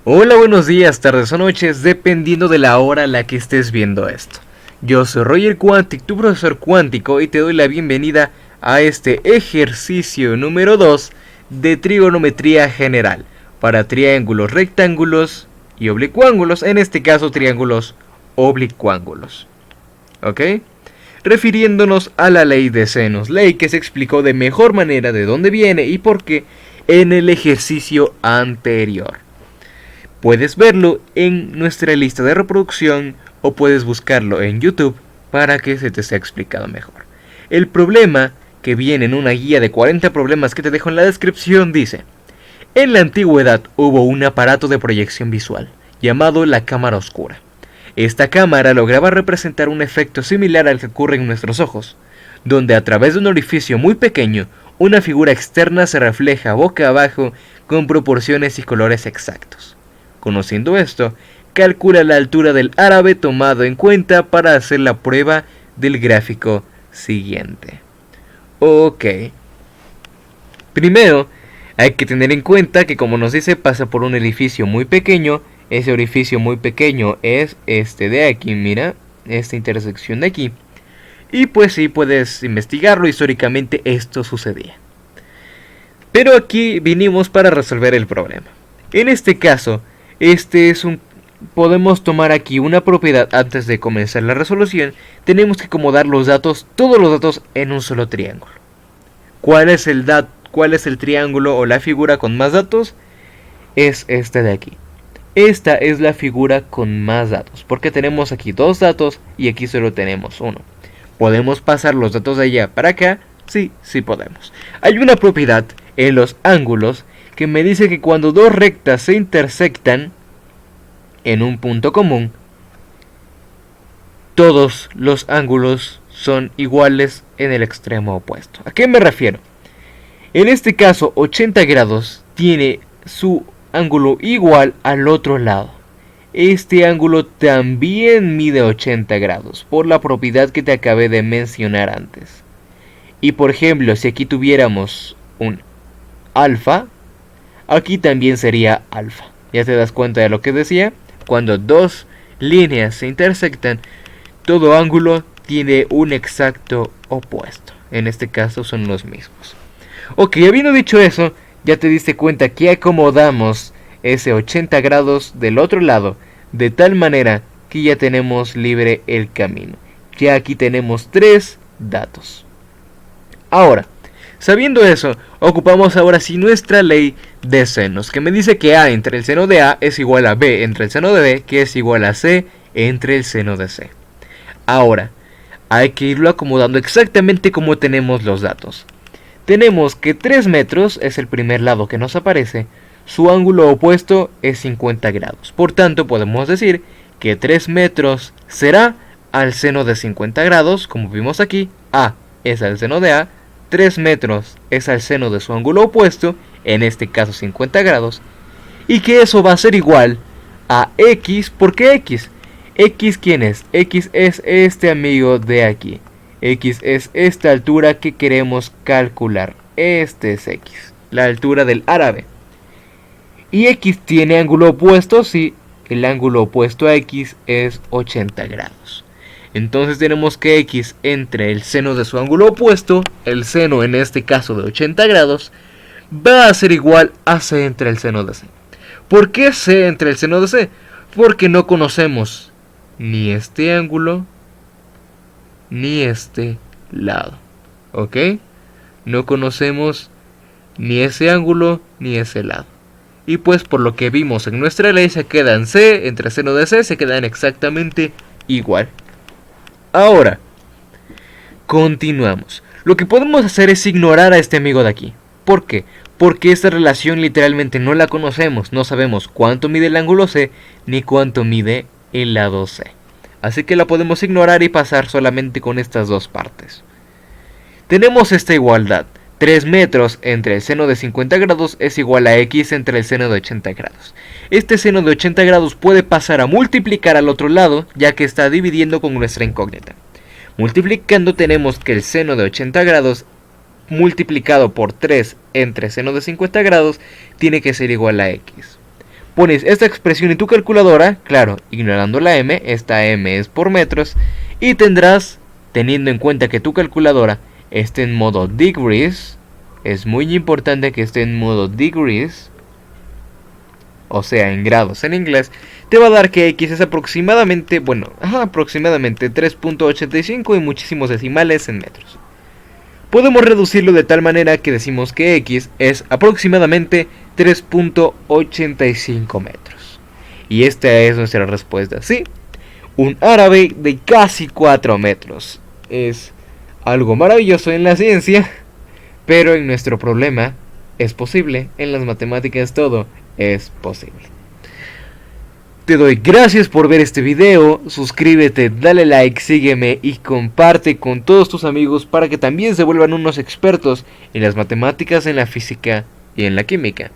Hola, buenos días, tardes o noches, dependiendo de la hora a la que estés viendo esto. Yo soy Roger Quantic, tu profesor cuántico, y te doy la bienvenida a este ejercicio número 2 de trigonometría general para triángulos rectángulos y oblicuángulos, en este caso triángulos oblicuángulos. ¿Ok? Refiriéndonos a la ley de senos, ley que se explicó de mejor manera de dónde viene y por qué en el ejercicio anterior. Puedes verlo en nuestra lista de reproducción o puedes buscarlo en YouTube para que se te sea explicado mejor. El problema que viene en una guía de 40 problemas que te dejo en la descripción dice: en la antigüedad hubo un aparato de proyección visual llamado la cámara oscura. Esta cámara lograba representar un efecto similar al que ocurre en nuestros ojos, donde a través de un orificio muy pequeño, una figura externa se refleja boca abajo con proporciones y colores exactos. Conociendo esto, calcula la altura del árabe tomado en cuenta para hacer la prueba del gráfico siguiente. Ok. Primero, hay que tener en cuenta que, como nos dice, pasa por un orificio muy pequeño. Ese orificio muy pequeño es este de aquí, mira, esta intersección de aquí. Y pues sí, puedes investigarlo, históricamente esto sucedía. Pero aquí vinimos para resolver el problema. En este caso, podemos tomar aquí una propiedad antes de comenzar la resolución. Tenemos que acomodar los datos, todos los datos en un solo triángulo. ¿Cuál es el triángulo o la figura con más datos? Es esta de aquí. Esta es la figura con más datos, porque tenemos aquí dos datos y aquí solo tenemos uno. ¿Podemos pasar los datos de allá para acá? Sí, sí podemos. Hay una propiedad en los ángulos que me dice que cuando dos rectas se intersectan en un punto común, todos los ángulos son iguales en el extremo opuesto. ¿A qué me refiero? En este caso, 80 grados tiene su ángulo igual al otro lado. Este ángulo también mide 80 grados por la propiedad que te acabé de mencionar antes. Y por ejemplo, si aquí tuviéramos un alfa, aquí también sería alfa. ¿Ya te das cuenta de lo que decía? Cuando dos líneas se intersectan, todo ángulo tiene un exacto opuesto. En este caso son los mismos. Ok, habiendo dicho eso, ya te diste cuenta que acomodamos ese 80 grados del otro lado de tal manera que ya tenemos libre el camino. Ya aquí tenemos tres datos. Ahora, sabiendo eso, ocupamos ahora sí nuestra ley de senos, que me dice que A entre el seno de A es igual a B entre el seno de B, que es igual a C entre el seno de C. Ahora, hay que irlo acomodando exactamente como tenemos los datos. Tenemos que 3 metros es el primer lado que nos aparece, su ángulo opuesto es 50 grados. Por tanto, podemos decir que 3 metros será al seno de 50 grados, como vimos aquí, A es al seno de A, 3 metros es al seno de su ángulo opuesto, en este caso 50 grados, y que eso va a ser igual a X. ¿Por qué X? X, ¿quién es? X es este amigo de aquí. X es esta altura que queremos calcular. Este es X, la altura del árabe. ¿Y X tiene ángulo opuesto? Sí, el ángulo opuesto a X es 80 grados. Entonces tenemos que X entre el seno de su ángulo opuesto, el seno en este caso de 80 grados, va a ser igual a C entre el seno de C. ¿Por qué C entre el seno de C? Porque no conocemos ni este ángulo ni este lado. ¿Ok? No conocemos ni ese ángulo ni ese lado. Y pues por lo que vimos en nuestra ley se quedan C entre seno de C, se quedan exactamente igual. Ahora, continuamos. Lo que podemos hacer es ignorar a este amigo de aquí. ¿Por qué? Porque esta relación literalmente no la conocemos. No sabemos cuánto mide el ángulo C ni cuánto mide el lado C. Así que la podemos ignorar y pasar solamente con estas dos partes. Tenemos esta igualdad. 3 metros entre el seno de 50 grados es igual a X entre el seno de 80 grados. Este seno de 80 grados puede pasar a multiplicar al otro lado, ya que está dividiendo con nuestra incógnita. Multiplicando tenemos que el seno de 80 grados multiplicado por 3 entre seno de 50 grados tiene que ser igual a X. Pones esta expresión en tu calculadora, claro, ignorando la m, esta m es por metros, y tendrás, teniendo en cuenta que tu calculadora esté en modo degrees, es muy importante que esté en modo degrees, o sea, en grados en inglés, te va a dar que x es aproximadamente, aproximadamente 3.85 y muchísimos decimales en metros. Podemos reducirlo de tal manera que decimos que x es aproximadamente 3.85 metros. Y esta es nuestra respuesta, sí. Un árabe de casi 4 metros. Es algo maravilloso en la ciencia, pero en nuestro problema es posible. En las matemáticas todo es posible. Te doy gracias por ver este video, suscríbete, dale like, sígueme y comparte con todos tus amigos para que también se vuelvan unos expertos en las matemáticas, en la física y en la química.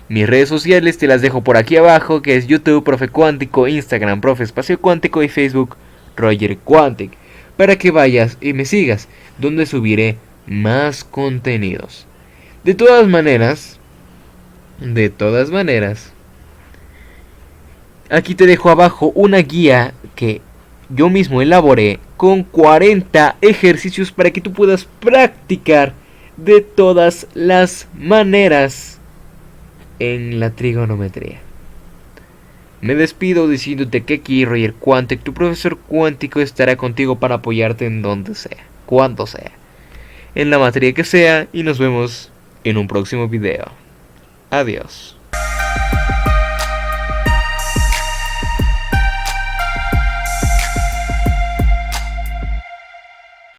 Mis redes sociales te las dejo por aquí abajo, que es YouTube Profe Cuántico, Instagram Profe Espacio Cuántico y Facebook Roger Quantic, para que vayas y me sigas, donde subiré más contenidos. De todas maneras, aquí te dejo abajo una guía que yo mismo elaboré con 40 ejercicios para que tú puedas practicar de todas las maneras en la trigonometría. Me despido diciéndote que aquí Roger Quantic, tu profesor cuántico, estará contigo para apoyarte en donde sea, cuando sea, en la materia que sea, y nos vemos en un próximo video. Adiós.